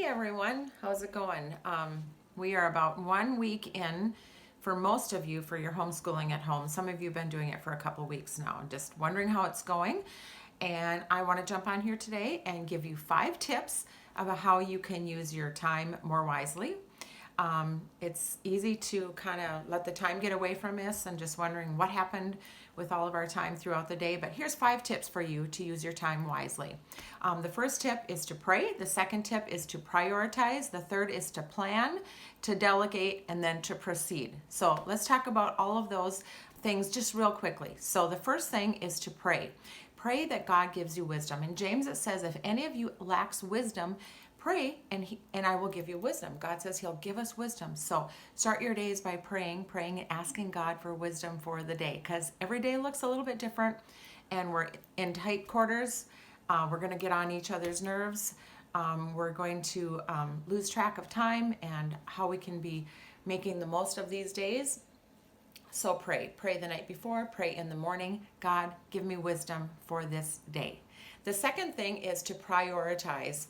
everyone, how's it going? We are about 1 week in for most of you for your homeschooling at home. Some of you have been doing it for a couple weeks now. I'm just wondering how it's going. And I want to jump on here today and give you 5 tips about how you can use your time more wisely. It's easy to kind of let the time get away from us and just wondering what happened with all of our time throughout the day. But here's 5 tips for you to use your time wisely. The first tip is to pray. The second tip is to prioritize. The third is to plan, to delegate, and then to proceed. So let's talk about all of those things just real quickly. So the first thing is to pray. Pray that God gives you wisdom. In James it says, if any of you lacks wisdom, pray and I will give you wisdom. God says he'll give us wisdom. So start your days by praying and asking God for wisdom for the day, because every day looks a little bit different and we're in tight quarters. We're going to get on each other's nerves. We're going to lose track of time and how we can be making the most of these days. So pray the night before, pray in the morning. God, give me wisdom for this day. The second thing is to prioritize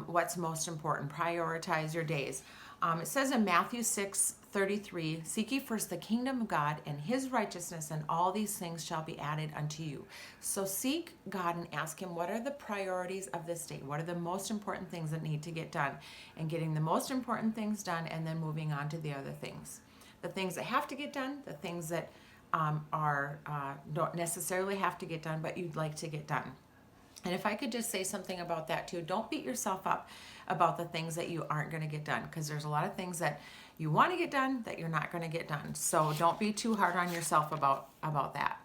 what's most important. Prioritize your days. It says in Matthew 6:33, seek ye first the kingdom of God and his righteousness, and all these things shall be added unto you. So seek God and ask him, what are the priorities of this day? What are the most important things that need to get done? And getting the most important things done, and then moving on to the other things. The things that have to get done, the things that don't necessarily have to get done, but you'd like to get done. And if I could just say something about that too, don't beat yourself up about the things that you aren't going to get done, because there's a lot of things that you want to get done that you're not going to get done. So don't be too hard on yourself about that.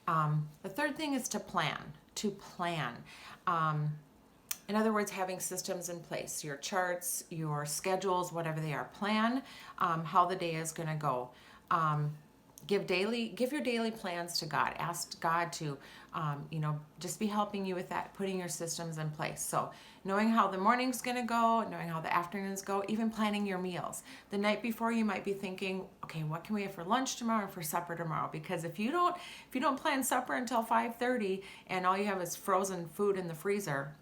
The third thing is to plan. In other words, having systems in place, your charts, your schedules, whatever they are. Plan how the day is going to go. Give your daily plans to God. Ask God to, just be helping you with that, putting your systems in place. So knowing how the morning's going to go, knowing how the afternoons go, even planning your meals. The night before, you might be thinking, okay, what can we have for lunch tomorrow and for supper tomorrow? Because if you don't plan supper until 5:30 and all you have is frozen food in the freezer,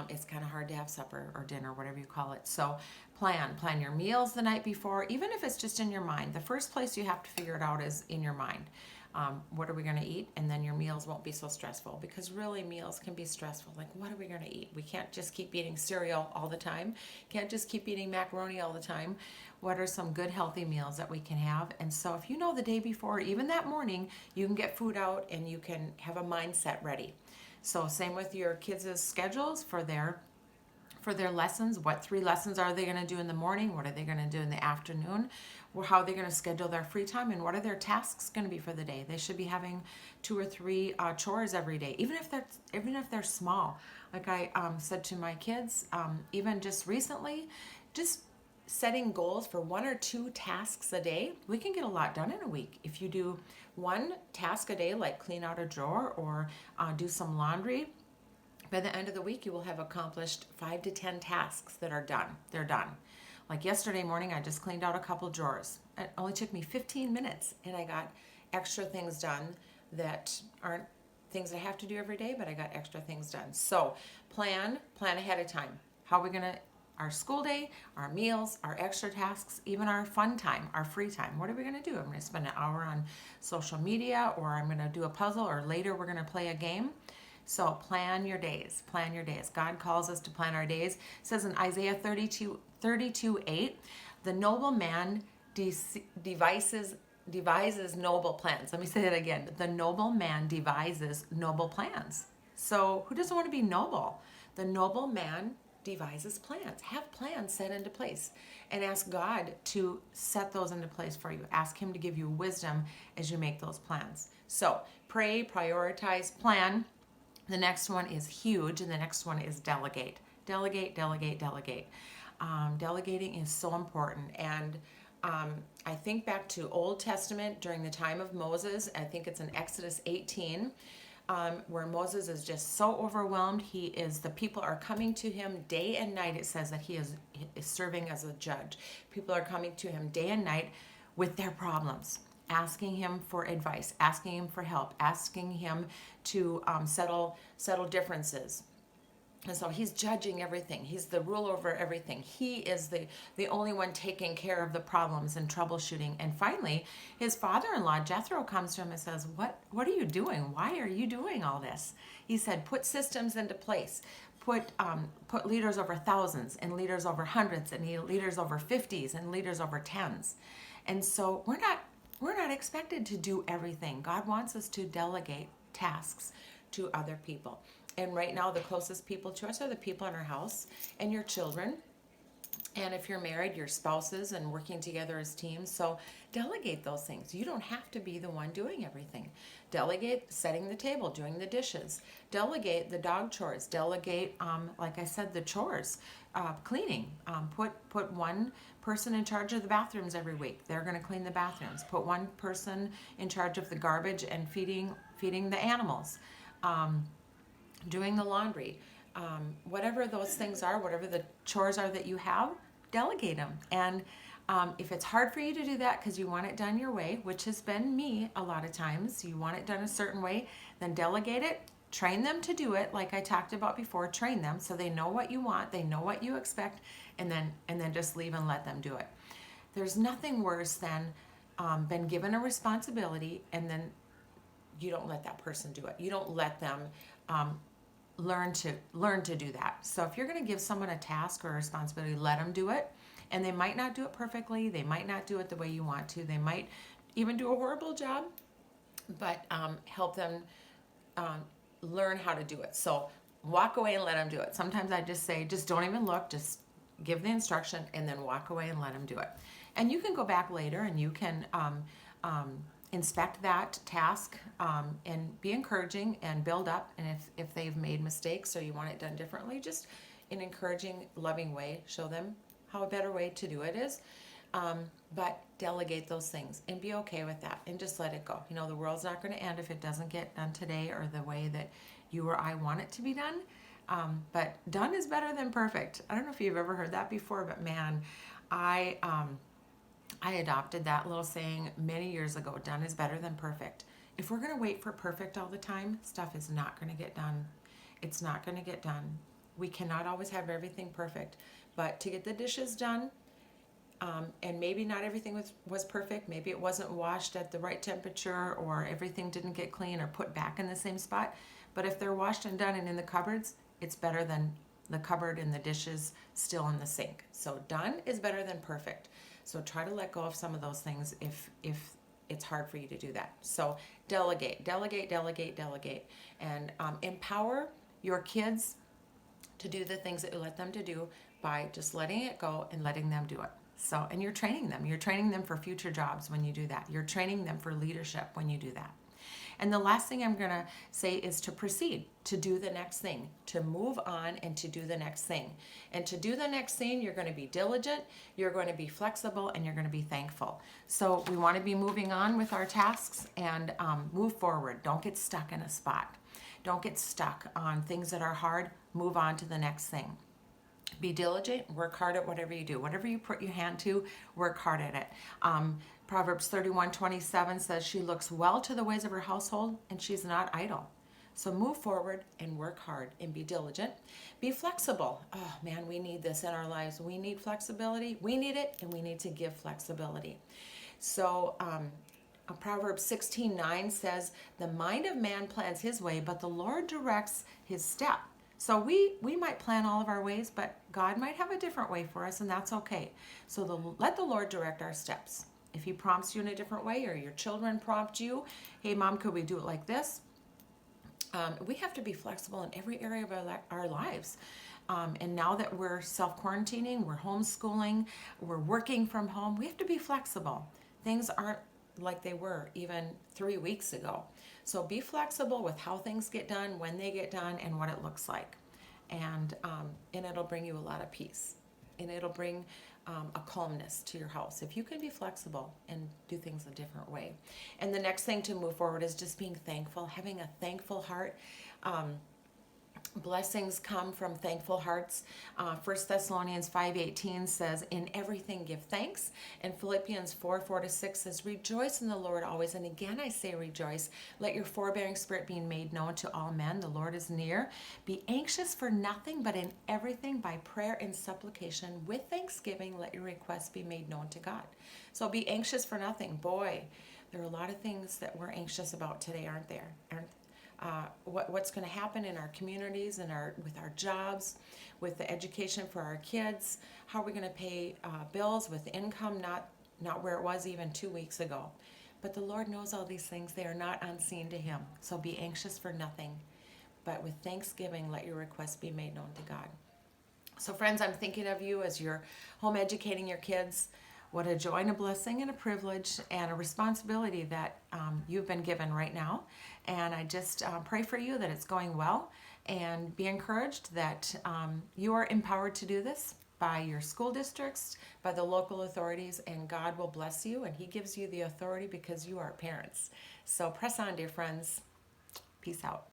it's kind of hard to have supper or dinner, whatever you call it. So plan your meals the night before, even if it's just in your mind. The first place you have to figure it out is in your mind. What are we going to eat? And then your meals won't be so stressful, because really meals can be stressful. Like, what are we going to eat? We can't just keep eating cereal all the time. Can't just keep eating macaroni all the time. What are some good healthy meals that we can have? And so if you know the day before, even that morning, you can get food out and you can have a mindset ready. So same with your kids' schedules for their lessons. What 3 lessons are they going to do in the morning? What are they going to do in the afternoon? Or how are they going to schedule their free time? And what are their tasks going to be for the day? They should be having 2 or 3 chores every day, even if they're small. Like I said to my kids, even just recently, just setting goals for 1 or 2 tasks a day, we can get a lot done in a week. If you do 1 task a day, like clean out a drawer or do some laundry, by the end of the week, you will have accomplished 5 to 10 tasks that are done. They're done. Like yesterday morning, I just cleaned out a couple drawers. It only took me 15 minutes, and I got extra things done that aren't things I have to do every day, but I got extra things done. So plan ahead of time. How are we going to, our school day, our meals, our extra tasks, even our fun time, our free time. What are we going to do? I'm going to spend an hour on social media, or I'm going to do a puzzle, or later we're going to play a game. So plan your days. God calls us to plan our days. It says in Isaiah 32:8, the noble man devises noble plans. Let me say that again. The noble man devises noble plans. So who doesn't want to be noble? The noble man devises plans. Have plans set into place, and ask God to set those into place for you. Ask him to give you wisdom as you make those plans. So pray, prioritize, plan. The next one is huge, and the next one is delegate. Delegate. Delegating is so important. And I think back to Old Testament during the time of Moses. I think it's in Exodus 18, where Moses is just so overwhelmed. The people are coming to him day and night. It says that he is serving as a judge. People are coming to him day and night with their problems, asking him for advice, asking him for help, asking him to settle differences. And so he's judging everything. He's the ruler over everything. He is the only one taking care of the problems and troubleshooting. And finally, his father-in-law, Jethro, comes to him and says, what are you doing? Why are you doing all this? He said, put systems into place. Put leaders over thousands and leaders over hundreds and leaders over 50s and leaders over 10s. And so we're not expected to do everything. God wants us to delegate tasks to other people. And right now, the closest people to us are the people in our house and your children. And if you're married, your spouses, and working together as teams. So delegate those things. You don't have to be the one doing everything. Delegate setting the table, doing the dishes. Delegate the dog chores. Delegate, like I said, the chores, cleaning. Put one person in charge of the bathrooms every week. They're going to clean the bathrooms. Put one person in charge of the garbage and feeding the animals. Doing the laundry, whatever those things are, whatever the chores are that you have, delegate them. And if it's hard for you to do that because you want it done your way, which has been me a lot of times, you want it done a certain way, then delegate it. Train them to do it, like I talked about before. Train them so they know what you want, they know what you expect, and then just leave and let them do it. There's nothing worse than been given a responsibility and then you don't let that person do it. You don't let them learn to do that. So if you're going to give someone a task or a responsibility, let them do it. And they might not do it perfectly. They might not do it the way you want to. They might even do a horrible job, but help them learn how to do it. So walk away and let them do it. Sometimes I just say, just don't even look, just give the instruction and then walk away and let them do it. And you can go back later and you can inspect that task and be encouraging and build up. And if they've made mistakes or you want it done differently, just in encouraging, loving way, show them how a better way to do it is. But delegate those things and be okay with that and just let it go. You know, the world's not going to end if it doesn't get done today or the way that you or I want it to be done. But done is better than perfect. I don't know if you've ever heard that before, but man, I adopted that little saying many years ago, done is better than perfect. If we're going to wait for perfect all the time, stuff is not going to get done. It's not going to get done. We cannot always have everything perfect, but to get the dishes done, and maybe not everything was perfect. Maybe it wasn't washed at the right temperature or everything didn't get clean or put back in the same spot. But if they're washed and done and in the cupboards, it's better than the cupboard and the dishes still in the sink. So done is better than perfect. So try to let go of some of those things if it's hard for you to do that. So delegate, and empower your kids to do the things that you let them to do by just letting it go and letting them do it. So, and you're training them for future jobs when you do that. You're training them for leadership when you do that. And the last thing I'm going to say is to proceed, to do the next thing, to move on and to do the next thing. And to do the next thing, you're going to be diligent, you're going to be flexible, and you're going to be thankful. So we want to be moving on with our tasks and move forward. Don't get stuck in a spot. Don't get stuck on things that are hard. Move on to the next thing. Be diligent, work hard at whatever you do. Whatever you put your hand to, work hard at it. Proverbs 31:27 says, she looks well to the ways of her household, and she's not idle. So move forward and work hard and be diligent. Be flexible. Oh man, we need this in our lives. We need flexibility. We need it, and we need to give flexibility. So Proverbs 16:9 says, the mind of man plans his way, but the Lord directs his step. So we might plan all of our ways, but God might have a different way for us, and that's okay. So let the Lord direct our steps. If he prompts you in a different way, or your children prompt you, hey mom, could we do it like this? We have to be flexible in every area of our lives. And now that we're self-quarantining, we're homeschooling, we're working from home, we have to be flexible. Things aren't like they were even 3 weeks ago. So be flexible with how things get done, when they get done, and what it looks like. And it'll bring you a lot of peace. And it'll bring a calmness to your house if you can be flexible and do things a different way. And the next thing to move forward is just being thankful, having a thankful heart. Blessings come from thankful hearts. 1 Thessalonians 5:18 says, "In everything give thanks." And Philippians 4:4-6 says, "Rejoice in the Lord always." And again I say rejoice. Let your forbearing spirit be made known to all men. The Lord is near. Be anxious for nothing, but in everything by prayer and supplication with thanksgiving let your requests be made known to God. So be anxious for nothing. Boy, there are a lot of things that we're anxious about today, aren't there? What's going to happen in our communities and with our jobs, with the education for our kids? How are we going to pay bills with income not where it was even 2 weeks ago? But the Lord knows all these things. They are not unseen to Him. So be anxious for nothing, but with thanksgiving let your requests be made known to God. So friends, I'm thinking of you as you're home educating your kids. What a joy and a blessing and a privilege and a responsibility that you've been given right now. And I just pray for you that it's going well, and be encouraged that you are empowered to do this by your school districts, by the local authorities, and God will bless you, and He gives you the authority because you are parents. So press on, dear friends. Peace out.